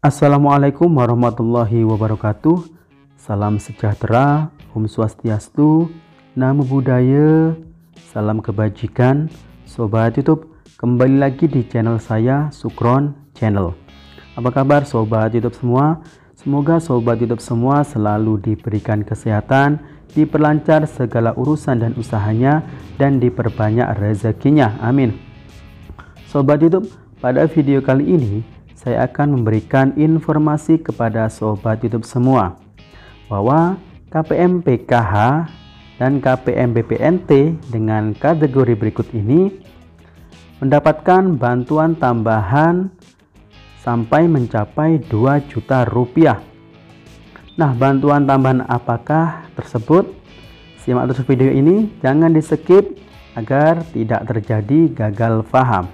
Assalamualaikum warahmatullahi wabarakatuh. Salam sejahtera, Om Swastiastu, Namo Buddhaya, salam kebajikan. Sobat YouTube, kembali lagi di channel saya, Sukron Channel. Apa kabar sobat YouTube semua? Semoga sobat YouTube semua selalu diberikan kesehatan, diperlancar segala urusan dan usahanya, dan diperbanyak rezekinya. Amin. Sobat YouTube, pada video kali ini saya akan memberikan informasi kepada sobat YouTube semua bahwa KPM PKH dan KPM BPNT dengan kategori berikut ini mendapatkan bantuan tambahan sampai mencapai 2 juta rupiah. Nah, bantuan tambahan apakah tersebut? Simak terus video ini, jangan di skip agar tidak terjadi gagal paham.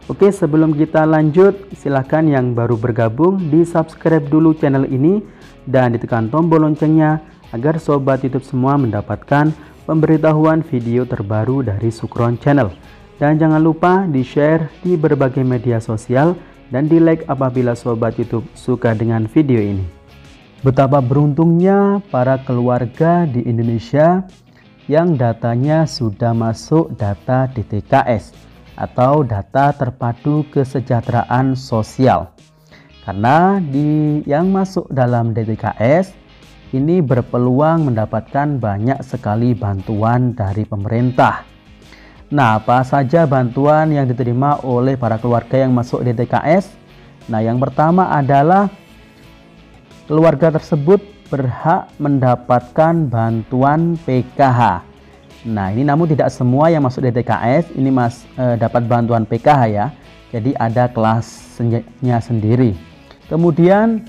Oke, sebelum kita lanjut, silahkan yang baru bergabung di subscribe dulu channel ini dan ditekan tombol loncengnya agar sobat YouTube semua mendapatkan pemberitahuan video terbaru dari Sukron Channel. Dan jangan lupa di share di berbagai media sosial dan di like apabila sobat YouTube suka dengan video ini. Betapa beruntungnya para keluarga di Indonesia yang datanya sudah masuk data DTKS atau data terpadu kesejahteraan sosial, karena yang masuk dalam DTKS ini berpeluang mendapatkan banyak sekali bantuan dari pemerintah. Nah, apa saja bantuan yang diterima oleh para keluarga yang masuk DTKS? Nah, yang pertama adalah keluarga tersebut berhak mendapatkan bantuan PKH. Nah, ini namun tidak semua yang masuk DTKS ini dapat bantuan PKH ya. Jadi ada kelasnya sendiri. Kemudian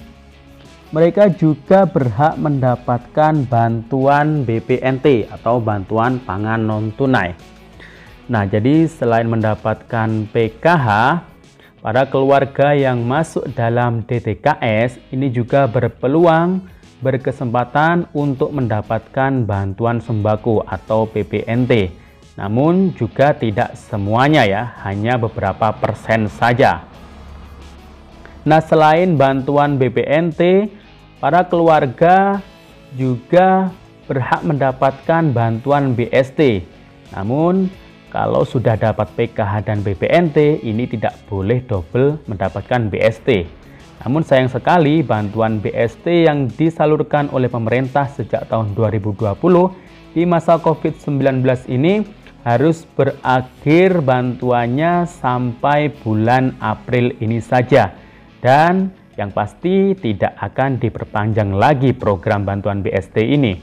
mereka juga berhak mendapatkan bantuan BPNT atau bantuan pangan non tunai. Nah, jadi selain mendapatkan PKH, para keluarga yang masuk dalam DTKS ini juga berkesempatan untuk mendapatkan bantuan sembako atau BPNT. Namun juga tidak semuanya ya, hanya beberapa persen saja. Nah, selain bantuan BPNT, para keluarga juga berhak mendapatkan bantuan BST. Namun kalau sudah dapat PKH dan BPNT, ini tidak boleh double mendapatkan BST. Namun sayang sekali bantuan BST yang disalurkan oleh pemerintah sejak tahun 2020 di masa COVID-19 ini harus berakhir bantuannya sampai bulan April ini saja. Dan yang pasti tidak akan diperpanjang lagi program bantuan BST ini.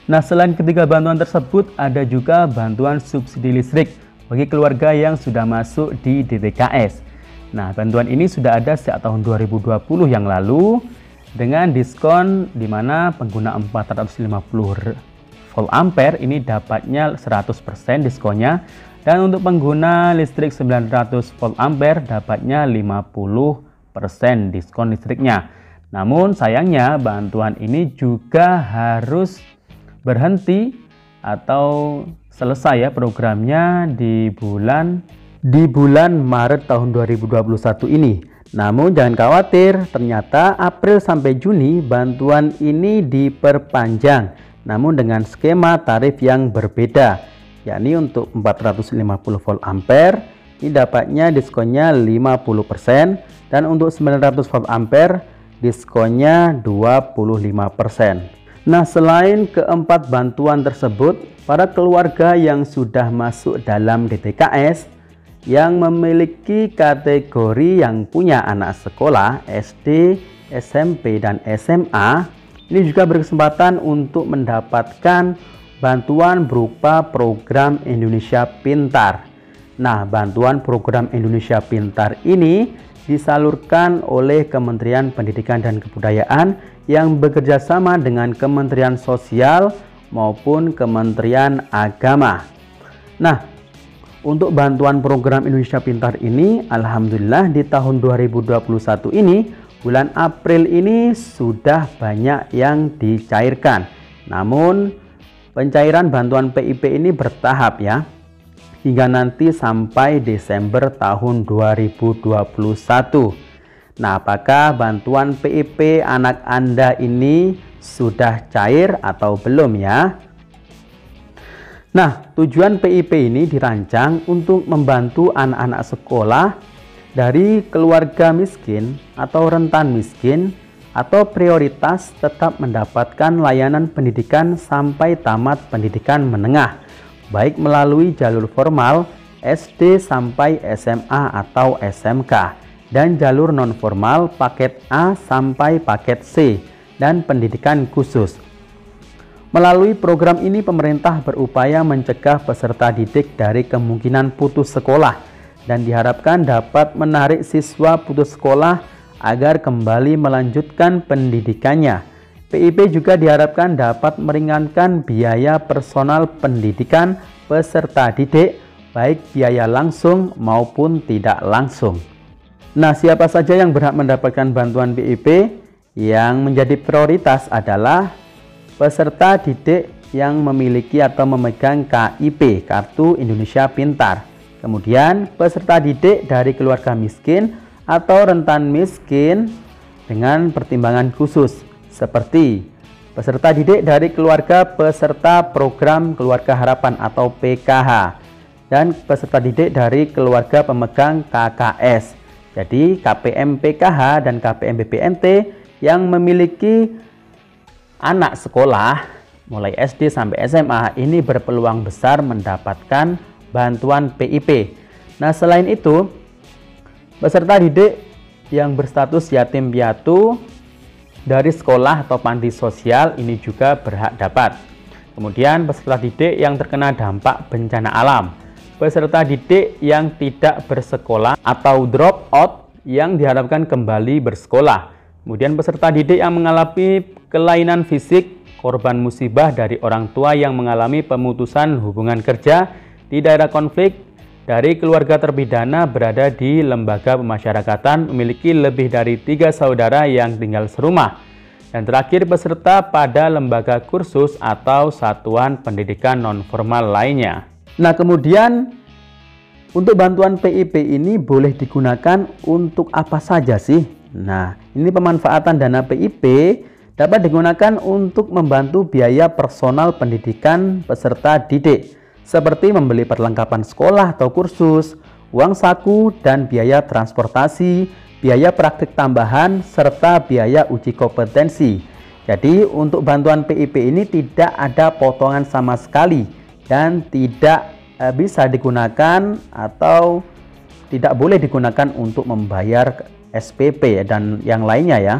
Nah, selain ketiga bantuan tersebut ada juga bantuan subsidi listrik bagi keluarga yang sudah masuk di DTKS. Nah, bantuan ini sudah ada sejak tahun 2020 yang lalu dengan diskon di mana pengguna 450 volt ampere ini dapatnya 100% diskonnya, dan untuk pengguna listrik 900 volt ampere dapatnya 50% diskon listriknya. Namun sayangnya bantuan ini juga harus berhenti atau selesai ya programnya di bulan Maret tahun 2021 ini. Namun jangan khawatir, ternyata April sampai Juni bantuan ini diperpanjang, namun dengan skema tarif yang berbeda, yakni untuk 450 volt ampere ini dapatnya diskonnya 50%, dan untuk 900 volt ampere diskonnya 25%. Nah, selain keempat bantuan tersebut, para keluarga yang sudah masuk dalam DTKS yang memiliki kategori yang punya anak sekolah SD, SMP, dan SMA ini juga berkesempatan untuk mendapatkan bantuan berupa program Indonesia Pintar. Nah, bantuan program Indonesia Pintar ini disalurkan oleh Kementerian Pendidikan dan Kebudayaan yang bekerja sama dengan Kementerian Sosial maupun Kementerian Agama. Nah, untuk bantuan program Indonesia Pintar ini, alhamdulillah di tahun 2021 ini, bulan April ini sudah banyak yang dicairkan. Namun, pencairan bantuan PIP ini bertahap ya, hingga nanti sampai Desember tahun 2021. Nah, apakah bantuan PIP anak Anda ini sudah cair atau belum ya? Nah, tujuan PIP ini dirancang untuk membantu anak-anak sekolah dari keluarga miskin atau rentan miskin atau prioritas tetap mendapatkan layanan pendidikan sampai tamat pendidikan menengah, baik melalui jalur formal SD sampai SMA atau SMK, dan jalur non-formal paket A sampai paket C, dan pendidikan khusus. Melalui program ini pemerintah berupaya mencegah peserta didik dari kemungkinan putus sekolah dan diharapkan dapat menarik siswa putus sekolah agar kembali melanjutkan pendidikannya. PIP juga diharapkan dapat meringankan biaya personal pendidikan peserta didik, baik biaya langsung maupun tidak langsung. Nah, siapa saja yang berhak mendapatkan bantuan PIP? Yang menjadi prioritas adalah peserta didik yang memiliki atau memegang KIP, Kartu Indonesia Pintar. Kemudian peserta didik dari keluarga miskin atau rentan miskin dengan pertimbangan khusus, seperti peserta didik dari keluarga peserta program Keluarga Harapan atau PKH, dan peserta didik dari keluarga pemegang KKS. Jadi KPM PKH dan KPM BPNT yang memiliki anak sekolah mulai SD sampai SMA ini berpeluang besar mendapatkan bantuan PIP. Nah, selain itu, peserta didik yang berstatus yatim piatu dari sekolah atau panti sosial ini juga berhak dapat. Kemudian peserta didik yang terkena dampak bencana alam, peserta didik yang tidak bersekolah atau drop out yang diharapkan kembali bersekolah. Kemudian peserta didik yang mengalami kelainan fisik, korban musibah dari orang tua yang mengalami pemutusan hubungan kerja di daerah konflik, dari keluarga terpidana berada di lembaga pemasyarakatan memiliki lebih dari 3 saudara yang tinggal serumah. Dan terakhir, peserta pada lembaga kursus atau satuan pendidikan non-formal lainnya. Nah, kemudian untuk bantuan PIP ini boleh digunakan untuk apa saja sih? Nah, ini pemanfaatan dana PIP dapat digunakan untuk membantu biaya personal pendidikan peserta didik, seperti membeli perlengkapan sekolah atau kursus, uang saku dan biaya transportasi, biaya praktik tambahan, serta biaya uji kompetensi. Jadi untuk bantuan PIP ini tidak ada potongan sama sekali dan tidak bisa digunakan atau tidak boleh digunakan untuk membayar SPP dan yang lainnya ya.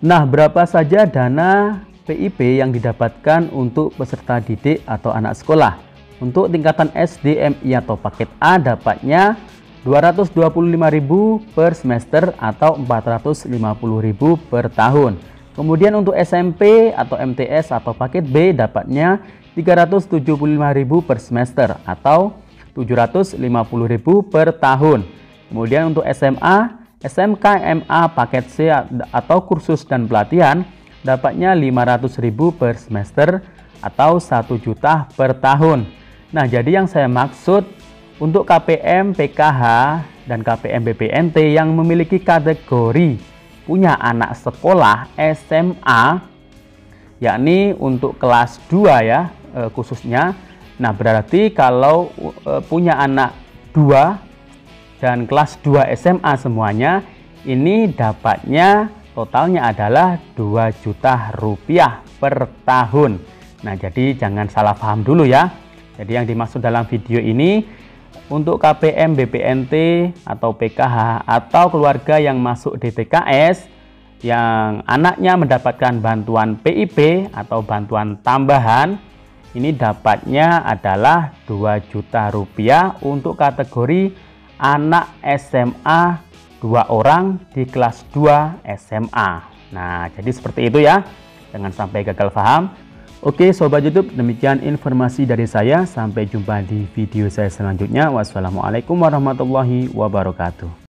Nah, berapa saja dana PIP yang didapatkan untuk peserta didik atau anak sekolah? Untuk tingkatan SDMI atau paket A dapatnya 225.000 per semester atau 450.000 per tahun. Kemudian untuk SMP atau MTS atau paket B dapatnya 375.000 per semester atau 750.000 per tahun. Kemudian untuk SMA, SMK, MA, paket C atau kursus dan pelatihan dapatnya 500.000 per semester atau 1 juta per tahun. Nah, jadi yang saya maksud untuk KPM PKH dan KPM BPNT yang memiliki kategori punya anak sekolah SMA, yakni untuk kelas 2 ya khususnya. Nah, berarti kalau punya anak 2 dan kelas 2 SMA semuanya, ini dapatnya totalnya adalah 2 juta rupiah per tahun. Nah, jadi jangan salah paham dulu ya. Jadi yang dimaksud dalam video ini untuk KPM BPNT atau PKH atau keluarga yang masuk DTKS yang anaknya mendapatkan bantuan PIP atau bantuan tambahan, ini dapatnya adalah 2 juta rupiah untuk kategori anak SMA 2 orang di kelas 2 SMA. Nah, jadi seperti itu ya. Jangan sampai gagal paham. Oke Sobat YouTube, demikian informasi dari saya. Sampai jumpa di video saya selanjutnya. Wassalamualaikum warahmatullahi wabarakatuh.